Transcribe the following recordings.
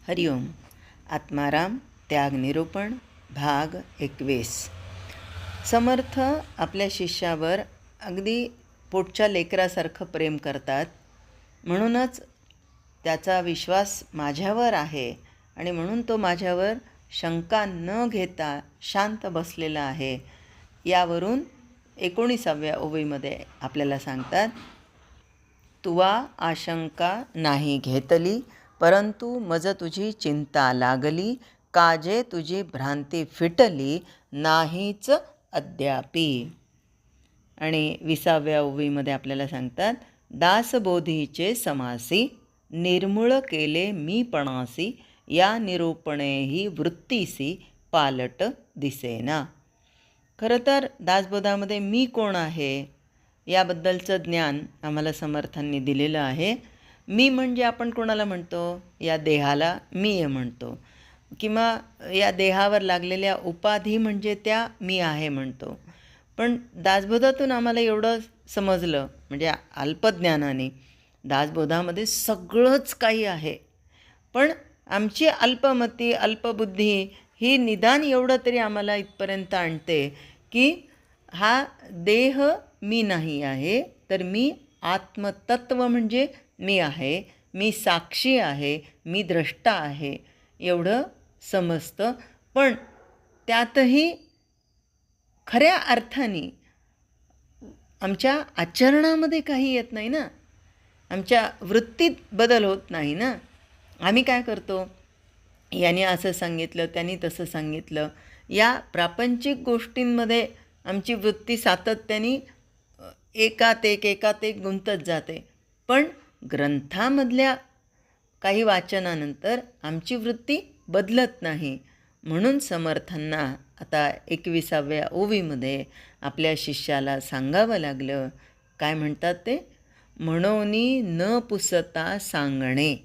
हरिओम. आत्माराम त्याग निरूपण भाग 21. समर्थ आपल्या शिष्यावर अगदी पोटच्या लेकरासारखं प्रेम करतात. म्हणूनच त्याचा विश्वास माझ्यावर आहे आणि म्हणून तो माझ्यावर शंका न घेता शांत बसलेला आहे. यावरून 19व्या ओवीमध्ये आपल्याला सांगतात, तुवा आशंका नाही घेतली, परंतु मज तुझी चिंता लागली, काजे तुझी भ्रांती फिटली, नाहीच अद्यापी. आणि 20व्या ओवीमध्ये आपल्याला सांगतात, दासबोधीचे समासी, निर्मूळ केले मीपणासी, या निरूपणेही वृत्तीसी पालट दिसेना. खरं तर दासबोधामध्ये मी कोण आहे याबद्दलचं ज्ञान आम्हाला समर्थांनी दिलेलं आहे. मी म्हणजे आपण कोणाला म्हणतो? या देहाला मी म्हणतो, किंवा या देहावर लागलेल्या उपाधी म्हणजे त्या मी आहे म्हणतो. पण दासबोधातून आम्हाला एवढं समजलं, म्हणजे अल्पज्ञानाने, दासबोधामध्ये सगळंच काही आहे. पण आमची अल्पमती अल्पबुद्धी ही निदान एवढं तरी आम्हाला इथपर्यंत आणते की हा देह मी नाही आहे, तर मी आत्मतत्व म्हणजे मी आहे, मी साक्षी आहे, मी द्रष्टा आहे, एवढं समजतं. पण त्यातही खऱ्या अर्थाने आमच्या आचरणामध्ये काही येत नाही ना, आमच्या वृत्तीत बदल होत नाही ना. आम्ही काय करतो? याने असं सांगितलं, त्यांनी तसं सांगितलं, या प्रापंचिक गोष्टींमध्ये आमची वृत्ती सातत्याने एकात एक गुंतत जाते. पण ग्रंथामधल्या काही वाचनानंतर आमची वृत्ती बदलत नाही. म्हणून समर्थांना आता 21व्या ओवीमध्ये आपल्या शिष्याला सांगावं लागलं. काय म्हणतात ते? म्हणोनी न पुसता सांगणे,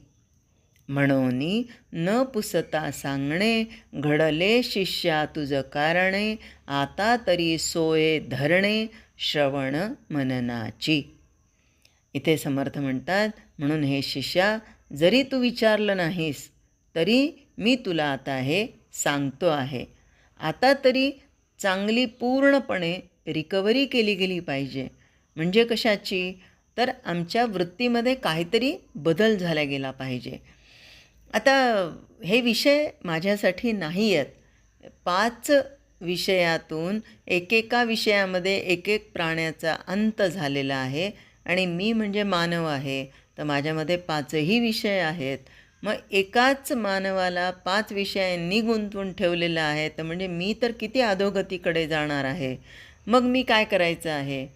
म्हणोनी न पुसता सांगणे, घडले शिष्या तुझ कारणे, आता तरी सोये धरणे, श्रवण मननाची. इथे समर्थ म्हणतात, म्हणून हे शिष्या, जरी तू विचारलं नाहीस तरी मी तुला आता हे सांगतो आहे. आता तरी चांगली पूर्णपणे रिकव्हरी केली गेली पाहिजे. म्हणजे कशाची? तर आमच्या वृत्तीमध्ये काहीतरी बदल झाला गेला पाहिजे. आता हे विषय माझ्यासाठी नाही आहेत. 5 विषयातून एकेका विषयामध्ये एक प्राण्याचा अंत झालेला आहे आणि मी म्हणजे मानव आहे, तर माझ्यामध्ये 5ही विषय आहेत. मग एकाच मानवाला 5 विषयांनी गुंतवून ठेवलेलं आहे, तर म्हणजे मी तर किती अधोगतीकडे जाणार आहे. मग मी काय करायचं आहे?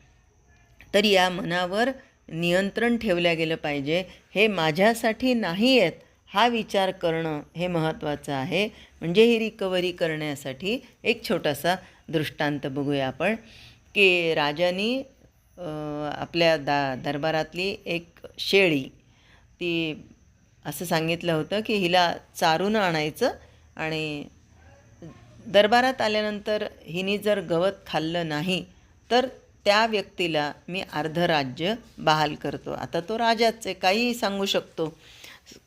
तर या मनावर नियंत्रण ठेवल्या गेलं पाहिजे. हे माझ्यासाठी नाही आहेत हा विचार करणं हे महत्त्वाचं आहे. म्हणजे ही रिकव्हरी करण्यासाठी एक छोटासा दृष्टांत बघूया आपण, की राजानी आपल्या दरबारातली एक शेळी, ती असं सांगितलं होतं की हिला चारून आणायचं आणि दरबारात आल्यानंतर हिने जर गवत खाल्लं नाही तर त्या व्यक्तीला मी अर्ध राज्य बहाल करतो. आता तो राजाच आहे, काहीही सांगू शकतो.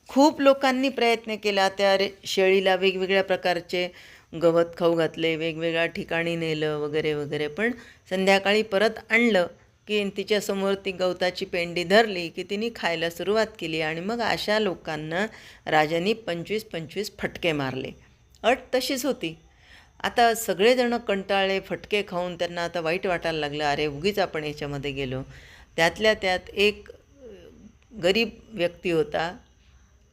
खूप लोकांनी प्रयत्न केला, त्या शेळीला वेगवेगळ्या प्रकारचे गवत खाऊ घातले, वेगवेगळ्या ठिकाणी नेलं वगैरे वगैरे. पण संध्याकाळी परत आणलं की तिच्यासमोर ती गवताची पेंडी धरली की तिने खायला सुरुवात केली. आणि मग अशा लोकांना राजांनी 25-25 फटके मारले. अट तशीच होती. आता सगळेजणं कंटाळले, फटके खाऊन त्यांना आता वाईट वाटायला लागलं, अरे उगीच आपण याच्यामध्ये गेलो. त्यातल्या त्यात एक गरीब व्यक्ती होता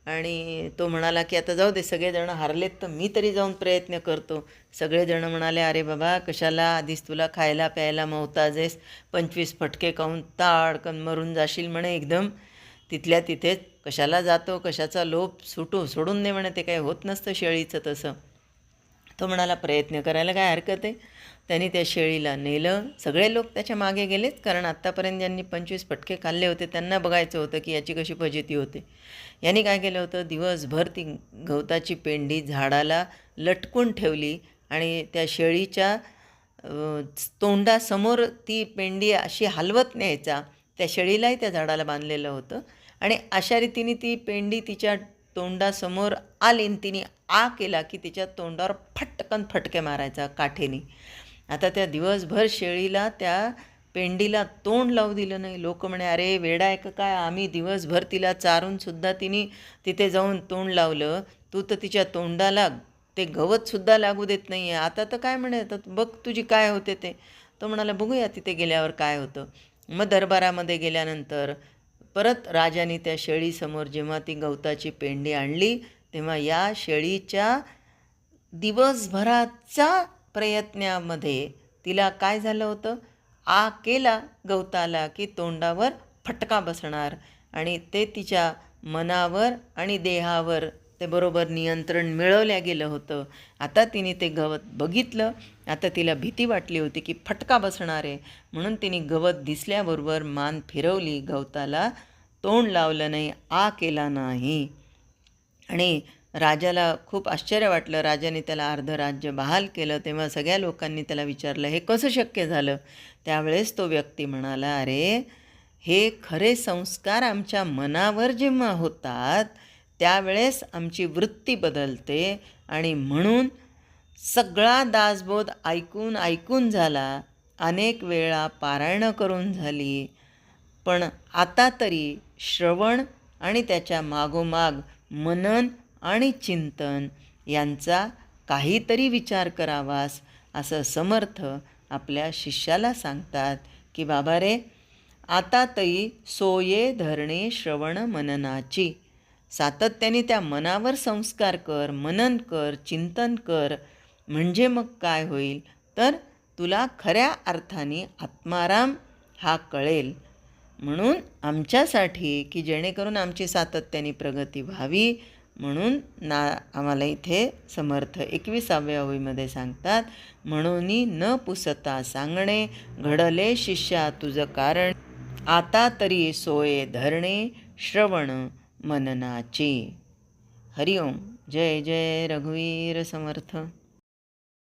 आणि तो म्हणाला की आता जाऊ दे, सगळेजणं हारलेत तर मी तरी जाऊन प्रयत्न करतो. सगळेजणं म्हणाले, अरे बाबा कशाला, आधीच तुला खायला प्यायला मोहताज आहेस, 25 फटके खाऊन ताडकन मरून जाशील म्हणे एकदम तिथल्या तिथेच. कशाला जातो, कशाचा लोभ सोडून दे म्हणे, ते काही होत नसतं शेळीचं तसं. तो म्हणाला, प्रयत्न करायला काय हरकत आहे. त्यांनी त्या शेळीला नेलं. सगळे लोक त्याच्या मागे गेलेत, कारण आत्तापर्यंत ज्यांनी 25 फटके खाल्ले होते त्यांना बघायचं होतं की याची कशी फजिती होते. यांनी काय केलं होतं, दिवसभर ती गवताची पेंडी झाडाला लटकून ठेवली आणि त्या शेळीच्या तोंडासमोर ती पेंडी अशी हलवत न्यायचा. त्या शेळीलाही त्या झाडाला बांधलेलं होतं आणि अशा रीतीने ती पेंडी तिच्या तोंडासमोर आली आणि तिने आ केला की तिच्या तोंडावर फटकन फटके मारायचा काठीने. आता त्या दिवसभर शेळीला त्या पेंडीला तोंड लावू दिलं नाही. लोक म्हणे, अरे वेडा आहे का काय, आम्ही दिवसभर तिला चारूनसुद्धा तिने तिथे जाऊन तोंड लावलं, तू तर तिच्या तोंडाला ते गवतसुद्धा लागू देत नाही आहे. आता तर काय म्हणे, तर बघ तुझी काय होते ते. तो म्हणाला, बघूया तिथे गेल्यावर काय होतं. मग दरबारामध्ये गेल्यानंतर परत राजाने त्या शेळीसमोर जेव्हा ती गवताची पेंडी आणली, तेव्हा या शेळीच्या दिवसभराच्या प्रयत्नामध्ये तिला काय झालं होतं, आ केला गवताला की तोंडावर फटका बसणार आणि ते तिच्या मनावर आणि देहावर ते बरोबर नियंत्रण मिळवल्या गेलं होतं. आता तिने ते गवत बघितलं. आता तिला भीती वाटली होती की फटका बसणार आहे, म्हणून तिने गवत दिसल्याबरोबर मान फिरवली, गवताला तोंड लावलं नाही, आ केला नाही. आणि राजाला खूप आश्चर्य वाटलं. राजाने त्याला अर्ध राज्य बहाल केलं. तेव्हा सगळ्या लोकांनी त्याला विचारलं, हे कसं शक्य झालं. त्यावेळेस तो व्यक्ती म्हणाला, अरे हे खरे संस्कार आमच्या मनावर जेव्हा होतात त्यावेळेस आमची वृत्ती बदलते आणि म्हणून सगळा दासबोध ऐकून ऐकून झाला, अनेक वेळा पारायणं करून झाली, पण आता तरी श्रवण आणि त्याच्या मागोमाग मनन आणि चिंतन यांचा काहीतरी विचार करावास, असं समर्थ आपल्या शिष्याला सांगतात की बाबा रे, आता तरी सोये धरणे श्रवण मननाची. सातत्याने त्या मनावर संस्कार कर, मनन कर, चिंतन कर. म्हणजे मग काय होईल, तर तुला खऱ्या अर्थाने आत्माराम हा कळेल. म्हणून आमच्यासाठी की जेणेकरून आमची सातत्याने प्रगती व्हावी, म्हणून आम्हाला इथे समर्थ 21व्या ओळीमध्ये सांगतात, म्हणून न पुसता सांगणे घडले शिष्या तुझं कारण, आता तरी सोये धरणे श्रवण मननाची. हरिओम. जय जय रघुवीर समर्थ.